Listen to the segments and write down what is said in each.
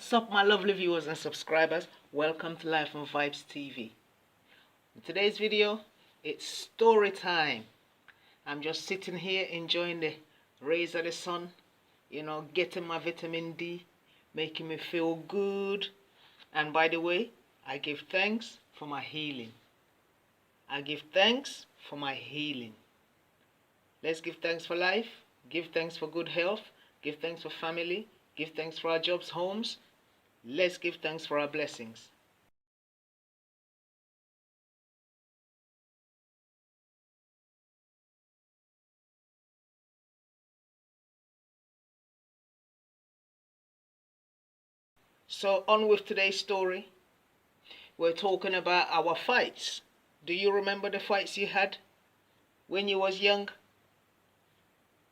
What's up, my lovely viewers and subscribers? Welcome to Life and Vibes TV. In today's video, it's story time. I'm just sitting here enjoying the rays of the sun, getting my vitamin D, making me feel good. And by the way, I give thanks for my healing. Let's give thanks for life, give thanks for good health, give thanks for family, give thanks for our jobs, homes. Let's give thanks for our blessings. So on with today's story. We're talking about our fights. Do you remember the fights you had when you was young?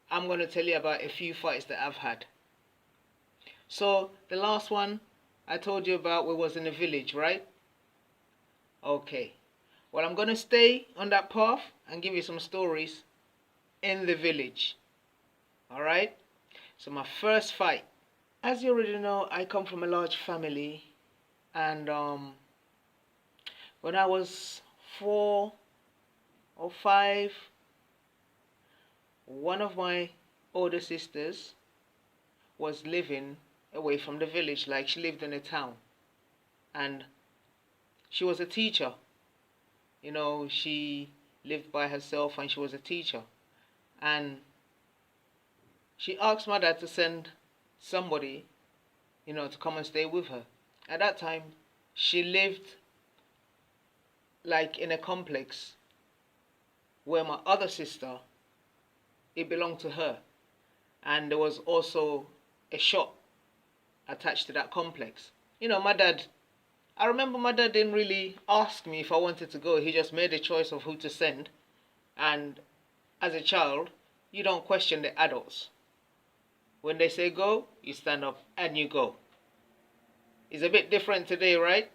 I'm going to tell you about a few fights that I've had. So the last one I told you about, we was in a village, right? Okay. Well, I'm going to stay on that path and give you some stories in the village. Alright? So my first fight. As you already know, I come from a large family, and when I was 4 or 5, one of my older sisters was living away from the village, like she lived in a town, and she was a teacher. She lived by herself and she was a teacher, and she asked my dad to send somebody, to come and stay with her. At that time, she lived like in a complex where my other sister, it belonged to her, and there was also a shop attached to that complex. I remember my dad didn't really ask me if I wanted to go. He just made a choice of who to send, and as a child, you don't question the adults. When they say go, you stand up and you go. It's a bit different today, right?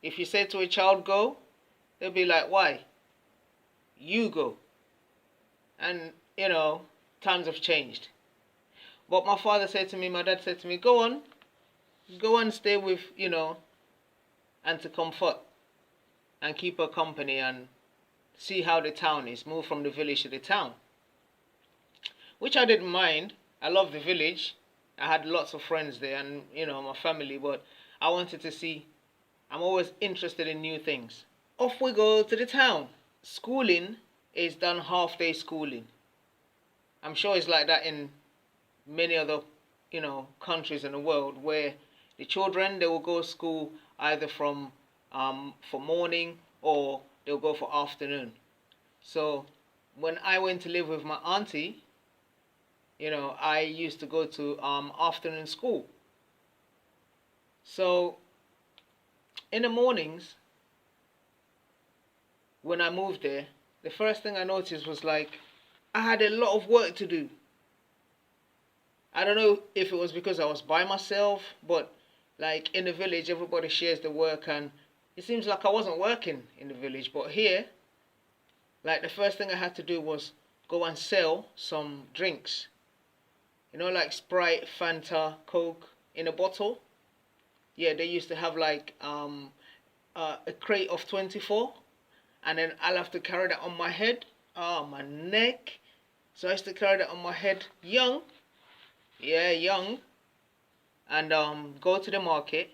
If you say to a child go, they'll be like, why? You go. And, times have changed. But my dad said to me, go on, stay with, and to comfort and keep her company and see how the town is, move from the village to the town. Which I didn't mind. I love the village. I had lots of friends there and, my family, but I wanted to see. I'm always interested in new things. Off we go to the town. Schooling is done half-day schooling. I'm sure it's like that in many other, countries in the world, where the children, they will go to school either for morning or they'll go for afternoon. So when I went to live with my auntie, I used to go to afternoon school. So in the mornings, when I moved there, the first thing I noticed was like I had a lot of work to do. I don't know if it was because I was by myself, but like in the village, everybody shares the work, and it seems like I wasn't working in the village. But here, like the first thing I had to do was go and sell some drinks. Like Sprite, Fanta, Coke in a bottle. Yeah, they used to have like a crate of 24, and then I'll have to carry that on my head. Oh, my neck. So I used to carry that on my head young. Yeah, young. And go to the market.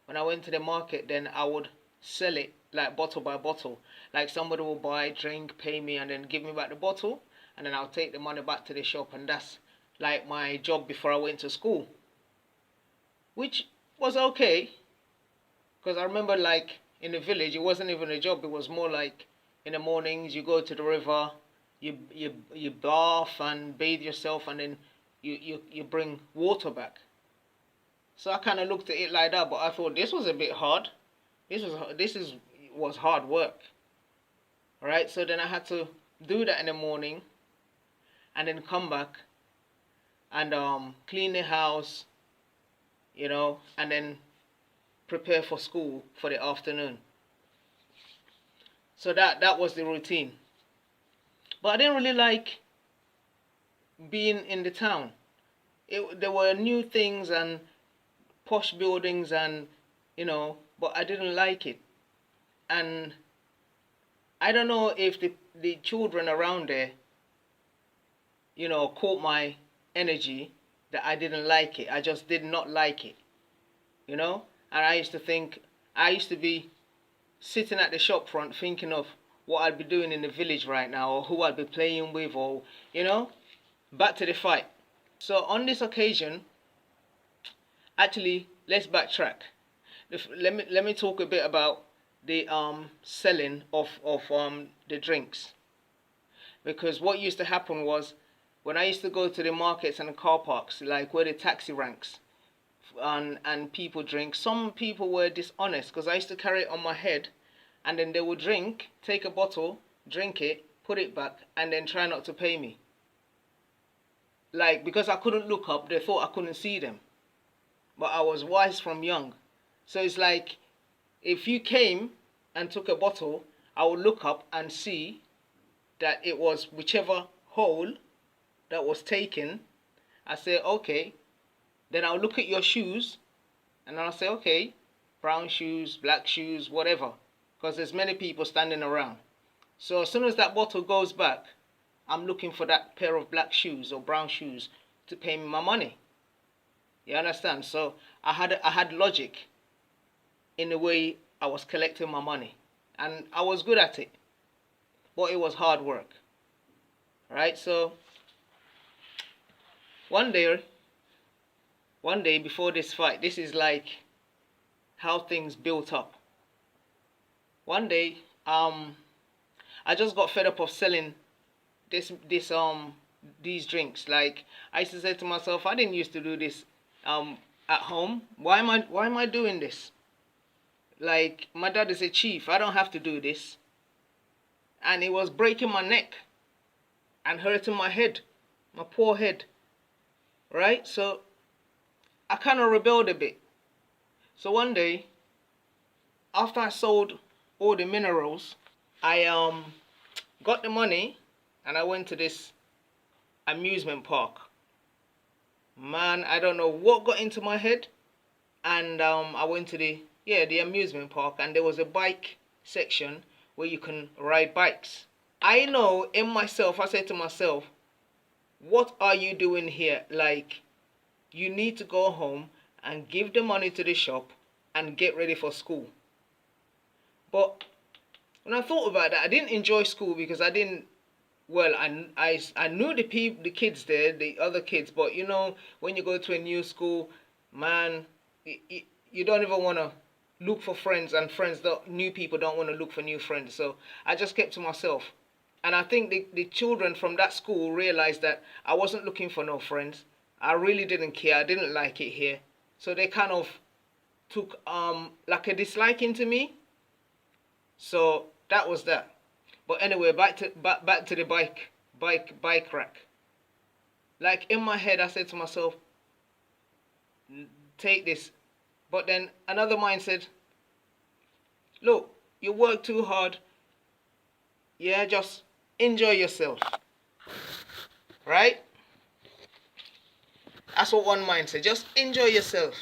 When I went to the market, then I would sell it like bottle by bottle. Like somebody will buy, drink, pay me, and then give me back the bottle, and then I'll take the money back to the shop, and that's like my job before I went to school, which was okay, because I remember like in the village it wasn't even a job. It was more like in the mornings you go to the river, you bath and bathe yourself, and then you bring water back. So I kind of looked at it like that, but I thought this was a bit hard. Was hard work. All right, so then I had to do that in the morning, and then come back and clean the house, and then prepare for school for the afternoon. So that was the routine. But I didn't really like being in the town. there were new things and posh buildings and, but I didn't like it. And I don't know if the children around there, caught my energy, that I didn't like it. I just did not like it, And I used to be sitting at the shop front thinking of what I'd be doing in the village right now, or who I'd be playing with, or, back to the fight. So on this occasion, actually, let's backtrack. Let me talk a bit about the selling of the drinks, because what used to happen was, when I used to go to the markets and the car parks, like where the taxi ranks, and people drink, some people were dishonest, because I used to carry it on my head, and then they would drink, take a bottle, drink it, put it back, and then try not to pay me. Like, because I couldn't look up, they thought I couldn't see them. But I was wise from young. So it's like, if you came and took a bottle, I would look up and see that it was whichever hole that was taken. I say, okay. Then I'll look at your shoes, and I'll say, okay, brown shoes, black shoes, whatever. Because there's many people standing around. So as soon as that bottle goes back, I'm looking for that pair of black shoes or brown shoes to pay me my money. You understand? So I had logic in the way I was collecting my money. And I was good at it. But it was hard work. Right? So one day before this fight, this is like how things built up. One day, I just got fed up of selling these drinks. Like, I used to say to myself, I didn't used to do this at home. Why am I doing this? Like, my dad is a chief. I don't have to do this. And it was breaking my neck and hurting my head, my poor head. Right? So I kind of rebelled a bit. So one day, after I sold all the minerals, I got the money and I went to this amusement park. Man, I don't know what got into my head, and I went to the amusement park, and there was a bike section where you can ride bikes. I know in myself, I said to myself, what are you doing here? Like, you need to go home and give the money to the shop and get ready for school. But when I thought about that, I didn't enjoy school, because I didn't. Well, I knew the kids there, the other kids, but when you go to a new school, man, you don't even want to look for friends, and new people don't want to look for new friends. So I just kept to myself. And I think the children from that school realized that I wasn't looking for no friends. I really didn't care. I didn't like it here. So they kind of took like a disliking to me. So that was that. But anyway, back to the bike rack. Like, in my head, I said to myself, take this. But then another mind said, look, you work too hard. Yeah, just enjoy yourself. Right? That's what one mind said. Just enjoy yourself.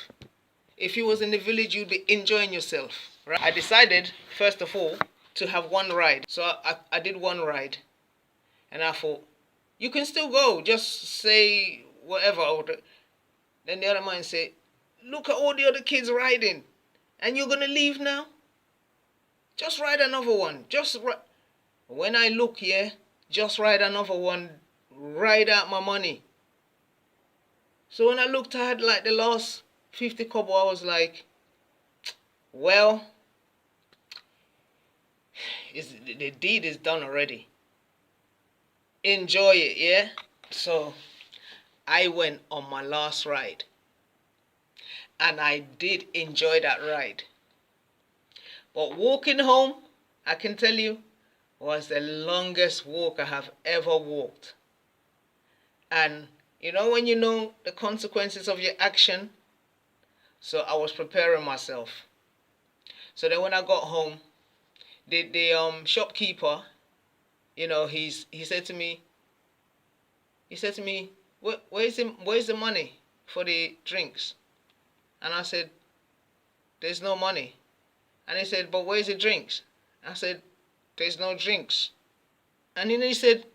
If you was in the village, you'd be enjoying yourself. Right? I decided, first of all, to have one ride. So I did one ride. And I thought, you can still go. Just say whatever. Then the other mind said, look at all the other kids riding. And you're going to leave now? Just ride another one. When I look here, just ride another one. Ride out my money. So when I looked, I had like the last 50 kobo. I was like, well, the deed is done already. Enjoy it, yeah? So I went on my last ride. And I did enjoy that ride. But walking home, I can tell you, was the longest walk I have ever walked. And when you know the consequences of your action, so I was preparing myself. So then when I got home, the shopkeeper, he said to me, Where's the money for the drinks? And I said, there's no money. And he said, but where's the drinks? I said, there's no drinks. And then he said,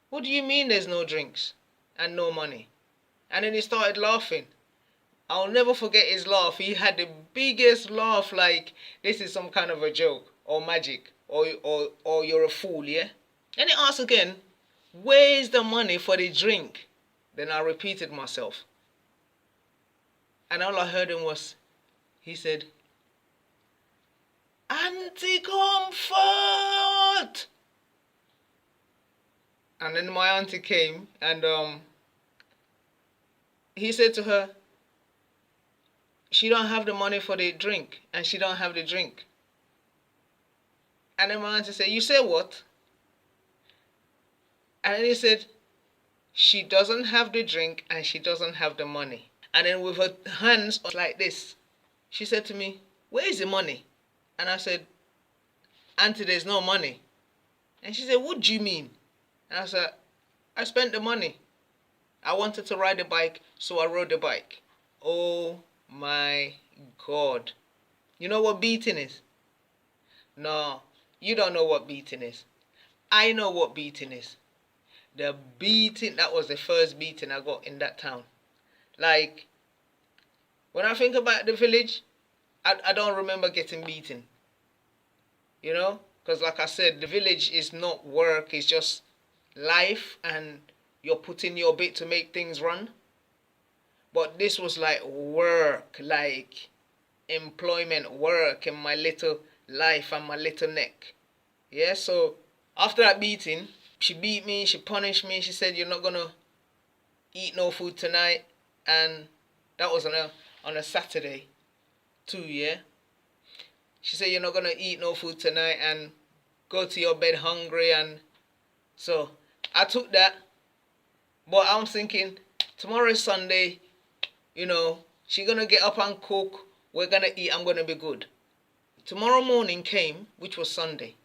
what do you mean there's no drinks and no money? And then he started laughing. I'll never forget his laugh. He had the biggest laugh, like this is some kind of a joke or magic or you're a fool, yeah? And he asked again, where is the money for the drink? Then I repeated myself. And all I heard him was, he said, anti-comfort. And then my auntie came and he said to her, she don't have the money for the drink and she don't have the drink. And then my auntie said, you say what? And then he said, she doesn't have the drink and she doesn't have the money. And then with her hands like this, she said to me, where is the money? And I said, auntie, there's no money. And she said, what do you mean? And I said, I spent the money. I wanted to ride a bike, so I rode the bike. Oh my God. You know what beating is? No, you don't know what beating is. I know what beating is. The beating, that was the first beating I got in that town. Like, when I think about the village, I don't remember getting beaten. You know? Because like I said, the village is not work, it's just life and you're putting your bit to make things run. But this was like work, like employment, work in my little life and my little neck. Yeah, so after that beating, she beat me, she punished me, she said, you're not gonna eat no food tonight. And that was on a Saturday too, yeah. She said, you're not gonna eat no food tonight and go to your bed hungry. And so I took that, but I'm thinking, tomorrow is Sunday, you know, she gonna get up and cook, we're gonna eat, I'm gonna be good. Tomorrow morning came, which was Sunday.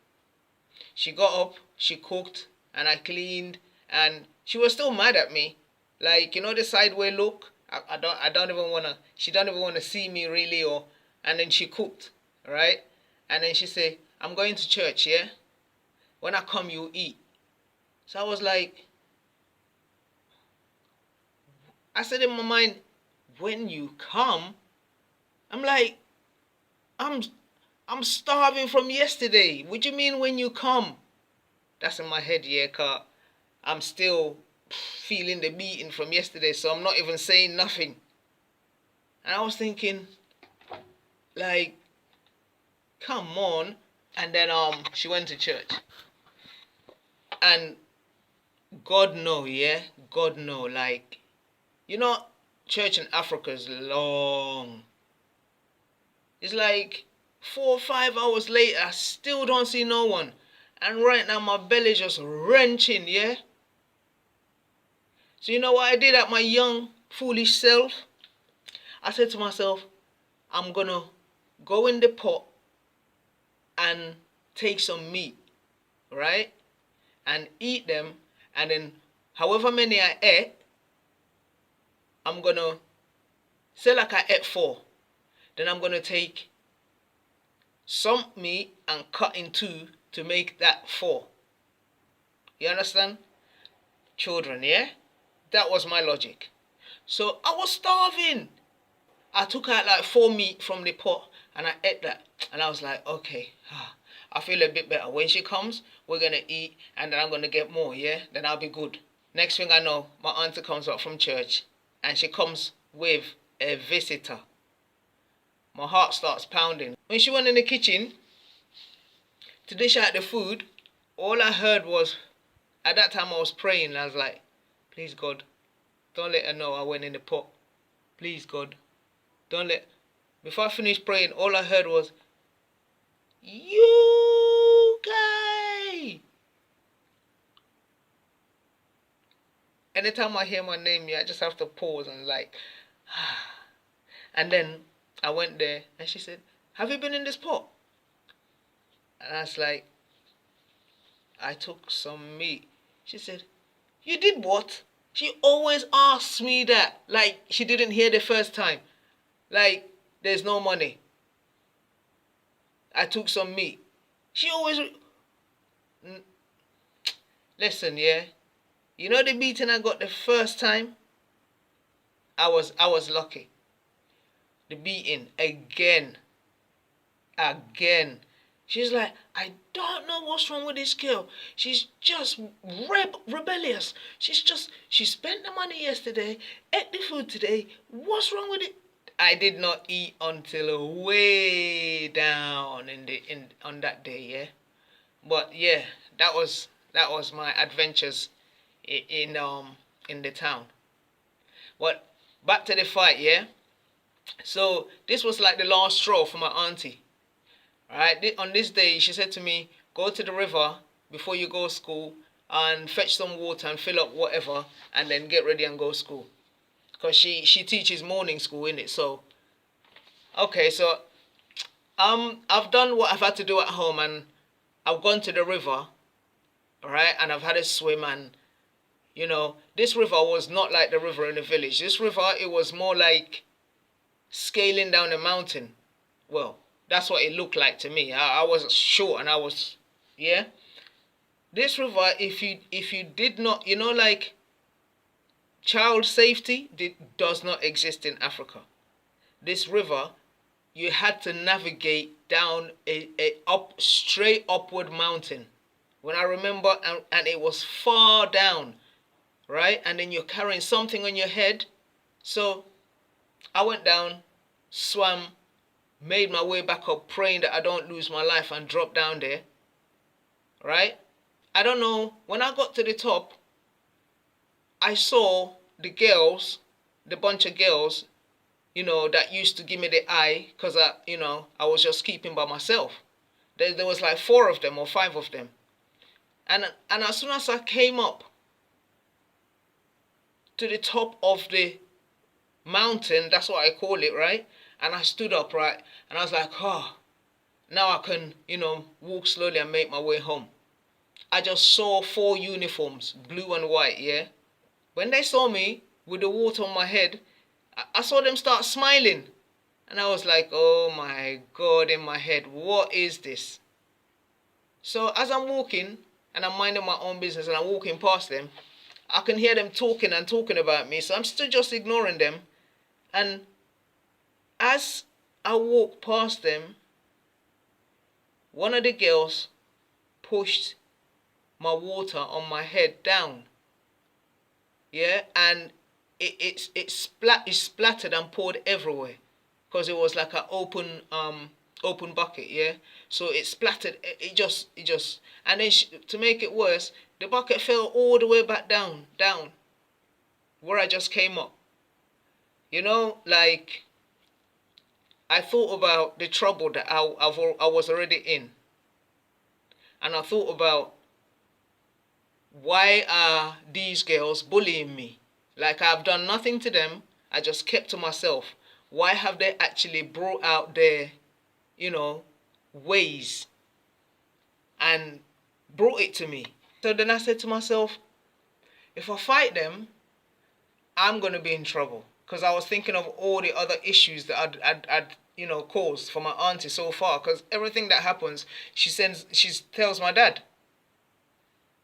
She got up, she cooked, and I cleaned, and she was still mad at me. Like, you know the sideway look? I don't even wanna, she don't even wanna see me really, or, and then she cooked, right? And then she said, I'm going to church, yeah? When I come, you eat. So I was like, I said in my mind, when you come, I'm like, I'm starving from yesterday. What do you mean when you come? That's in my head, yeah, car. I'm still feeling the beating from yesterday, so I'm not even saying nothing. And I was thinking, like, come on. And then she went to church. And God know, yeah? God know, like, you know, church in Africa is long. It's like 4 or 5 hours later, I still don't see no one. And right now, my belly just wrenching, yeah? So you know what I did at my young, foolish self? I said to myself, I'm gonna go in the pot and take some meat, right? And eat them, and then however many I ate, I'm gonna, say like I ate 4, then I'm gonna take some meat and cut in 2 to make that 4. You understand? Children, yeah? That was my logic. So I was starving. I took out like 4 meat from the pot and I ate that. And I was like, okay, I feel a bit better. When she comes, we're going to eat and then I'm going to get more, yeah? Then I'll be good. Next thing I know, my auntie comes up from church and she comes with a visitor. My heart starts pounding. When she went in the kitchen to dish out the food, all I heard was, at that time I was praying and I was like, please God, don't let her know I went in the pot. Please God, don't let... Before I finished praying, all I heard was, UK! Anytime I hear my name, yeah, I just have to pause and like, and then I went there and she said, have you been in this pot? And I was like, I took some meat. She said, you did what? She always asks me that, like she didn't hear the first time. Like, there's no money. I took some meat. She always, listen, yeah. You know the beating I got the first time? I was lucky. The beating again. She's like, I don't know what's wrong with this girl. She's just rebellious. She spent the money yesterday, ate the food today. What's wrong with it? I did not eat until way down in on that day, yeah. But yeah, that was my adventures in the town. But back to the fight, yeah. So this was like the last straw for my auntie. Right, on this day, she said to me, go to the river before you go to school and fetch some water and fill up whatever and then get ready and go to school. Because she teaches morning school, innit? So, okay, so I've done what I've had to do at home and I've gone to the river, right? And I've had a swim and, this river was not like the river in the village. This river, it was more like scaling down a mountain. Well, that's what it looked like to me. I was short and yeah. This river, if you did not, like child safety does not exist in Africa. This river, you had to navigate down a straight upward mountain. When I remember, and it was far down, right? And then you're carrying something on your head. So I went down, swam, made my way back up, praying that I don't lose my life and drop down there. Right? I don't know. When I got to the top, I saw the girls, the bunch of girls, that used to give me the eye because I was just keeping by myself. There was like 4 of them or 5 of them. And as soon as I came up to the top of the mountain, that's what I call it, right? And I stood up, right? And I was like, now I can, walk slowly and make my way home. I just saw 4 uniforms, blue and white, yeah? When they saw me with the water on my head, I saw them start smiling. And I was like, oh my God, in my head, what is this? So as I'm walking, and I'm minding my own business, and I'm walking past them, I can hear them talking about me. So I'm still just ignoring them. And as I walked past them, one of the girls pushed my water on my head down. Yeah, and it splattered and poured everywhere because it was like an open bucket. Yeah, so it splattered. It just and then to make it worse, the bucket fell all the way back down where I just came up. Like, I thought about the trouble that I was already in. And I thought about, why are these girls bullying me? Like, I've done nothing to them. I just kept to myself. Why have they actually brought out their, ways and brought it to me? So then I said to myself, if I fight them, I'm going to be in trouble. Because I was thinking of all the other issues that I'd caused for my auntie so far. Because everything that happens, she tells my dad.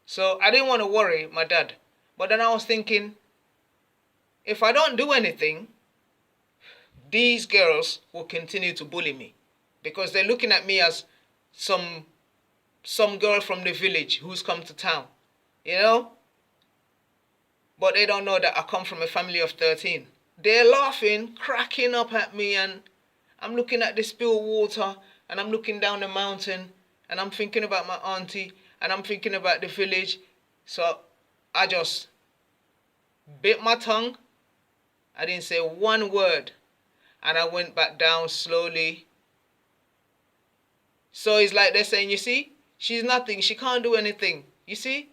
So I didn't want to worry my dad. But then I was thinking, if I don't do anything, these girls will continue to bully me. Because they're looking at me as some girl from the village who's come to town. But they don't know that I come from a family of 13. They're laughing, cracking up at me, and I'm looking at the spilled water, and I'm looking down the mountain, and I'm thinking about my auntie, and I'm thinking about the village. So I just bit my tongue. I didn't say one word, and I went back down slowly. So it's like they're saying, you see, she's nothing, she can't do anything, you see?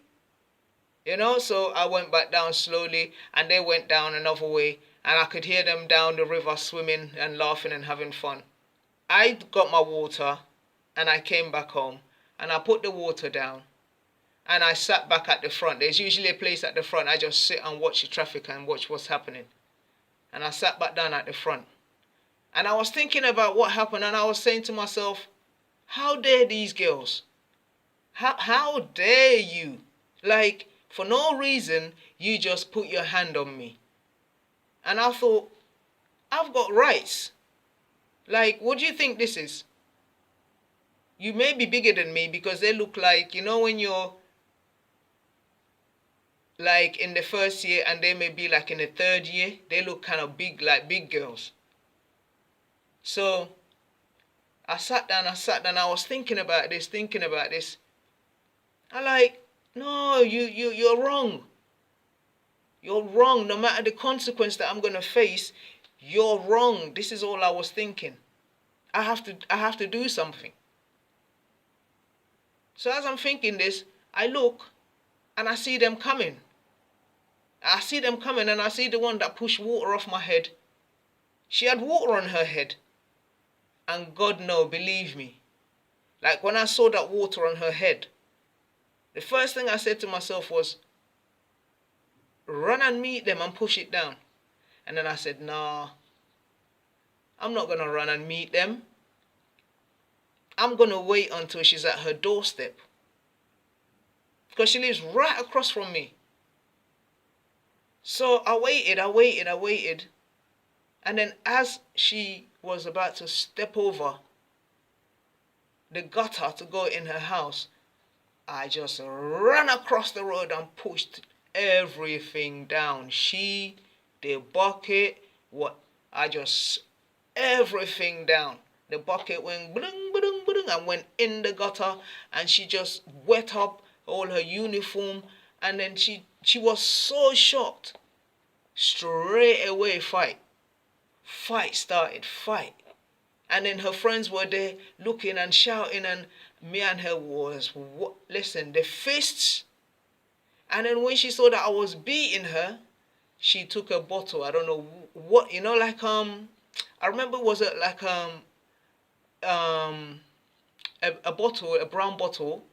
So I went back down slowly, and they went down another way, and I could hear them down the river swimming and laughing and having fun. I got my water, and I came back home, and I put the water down, and I sat back at the front. There's usually a place at the front. I just sit and watch the traffic and watch what's happening. And I sat back down at the front. And I was thinking about what happened, and I was saying to myself, how dare these girls? How dare you? Like, for no reason, you just put your hand on me. And I thought, I've got rights. Like, what do you think this is? You may be bigger than me because they look like, when you're like in the first year and they may be like in the third year, they look kind of big, like big girls. So I sat down, I was thinking about this. I like, no, you're wrong. You're wrong. No matter the consequence that I'm gonna face, you're wrong. This is all I was thinking. I have to do something. So as I'm thinking this, I look and I see them coming. And I see the one that pushed water off my head. She had water on her head. And God no, believe me. Like when I saw that water on her head, the first thing I said to myself was, run and meet them and push it down. And then I said, nah, I'm not going to run and meet them. I'm going to wait until she's at her doorstep. Because she lives right across from me. So I waited. And then as she was about to step over the gutter to go in her house, I just ran across the road and pushed everything down. The bucket, everything down. The bucket went bling, bling, bling, and went in the gutter, and she just wet up all her uniform, and then she was so shocked. Straight away, fight started. And then her friends were there looking and shouting, and me and her was, listen, the fists. And then when she saw that I was beating her, she took a bottle. I don't know what, like, I remember it was a bottle, a brown bottle,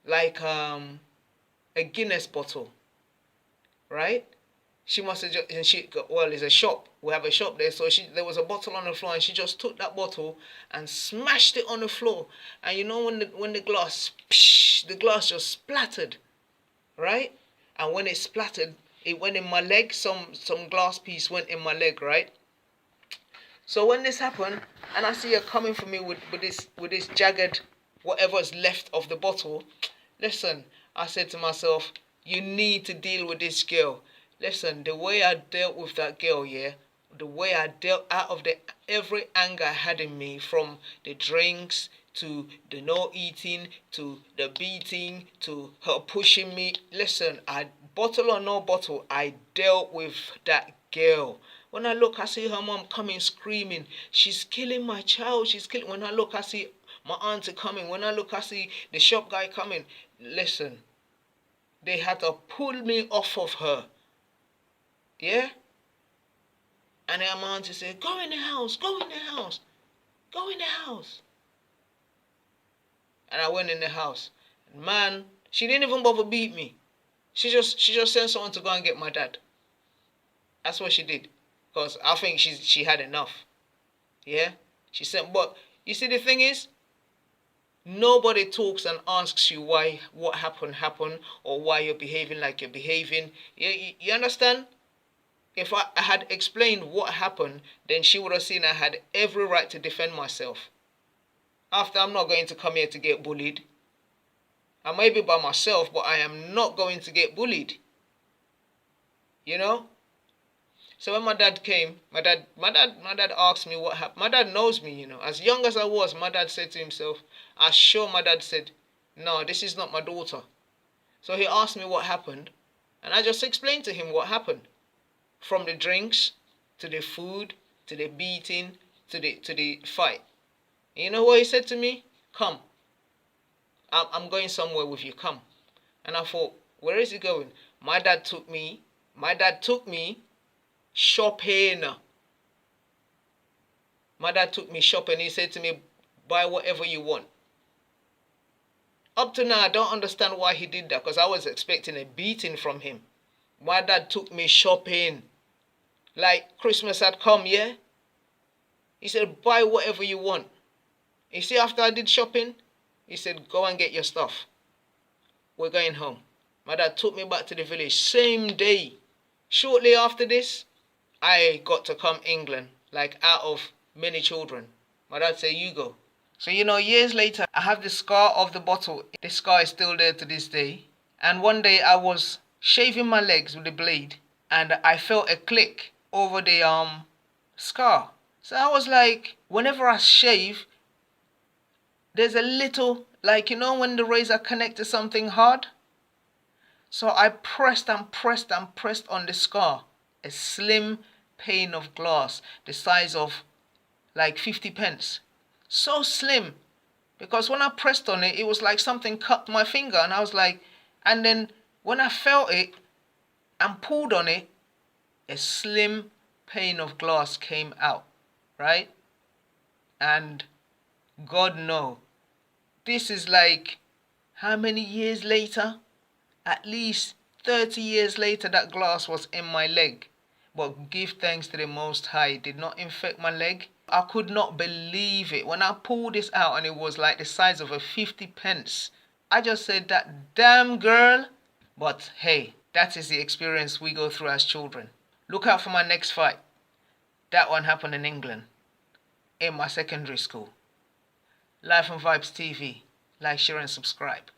like a Guinness bottle, right? She must have just, and it's a shop. We have a shop there, so there was a bottle on the floor, and she just took that bottle and smashed it on the floor. And when the glass just splattered, right? And when it splattered, it went in my leg. Some glass piece went in my leg, right? So when this happened, and I see her coming for me with this jagged whatever's left of the bottle, listen, I said to myself, you need to deal with this girl. Listen, the way I dealt with that girl, the way I dealt out of every anger I had in me, from the drinks to the no eating to the beating to her pushing me. Listen, bottle or no bottle, I dealt with that girl. When I look, I see her mom coming screaming, she's killing my child, When I look, I see my auntie coming. When I look, I see the shop guy coming. Listen, they had to pull me off of her. Yeah? And then my auntie said, go in the house. And I went in the house. And man, she didn't even bother beat me. She just sent someone to go and get my dad. That's what she did. Because I think she had enough. Yeah? She sent, but you see, the thing is, nobody talks and asks you why what happened, or why you're behaving like you're behaving. You understand? If I had explained what happened, then she would have seen I had every right to defend myself. After, I'm not going to come here to get bullied. I may be by myself, but I am not going to get bullied. So when my dad came, my dad asked me what happened. My dad knows me, As young as I was, my dad said to himself, my dad said, no, this is not my daughter. So he asked me what happened, and I just explained to him what happened. From the drinks, to the food, to the beating, to the fight. And you know what he said to me? Come. I'm going somewhere with you, come. And I thought, where is he going? My dad took me shopping. My dad took me shopping. He said to me, buy whatever you want. Up to now, I don't understand why he did that, because I was expecting a beating from him. My dad took me shopping. Like Christmas had come, yeah? He said, buy whatever you want. You see, after I did shopping, he said, go and get your stuff. We're going home. My dad took me back to the village, same day. Shortly after this, I got to come England, like out of many children. My dad said, you go. So, years later, I have the scar of the bottle. The scar is still there to this day. And one day I was shaving my legs with a blade, and I felt a click over the scar. So I was like, whenever I shave, there's a little, like, when the razor connects to something hard. So I pressed and pressed and pressed on the scar. A slim pane of glass, the size of like 50 pence. So slim. Because when I pressed on it, it was like something cut my finger. And I was like, and then when I felt it and pulled on it, a slim pane of glass came out, right? And God knows, this is like, how many years later? At least 30 years later, that glass was in my leg. But give thanks to the Most High, it did not infect my leg. I could not believe it. When I pulled this out and it was like the size of a 50 pence, I just said, that damn girl. But hey, that is the experience we go through as children. Look out for my next fight. That one happened in England, in my secondary school. Life and Vibes TV. Like, share and subscribe.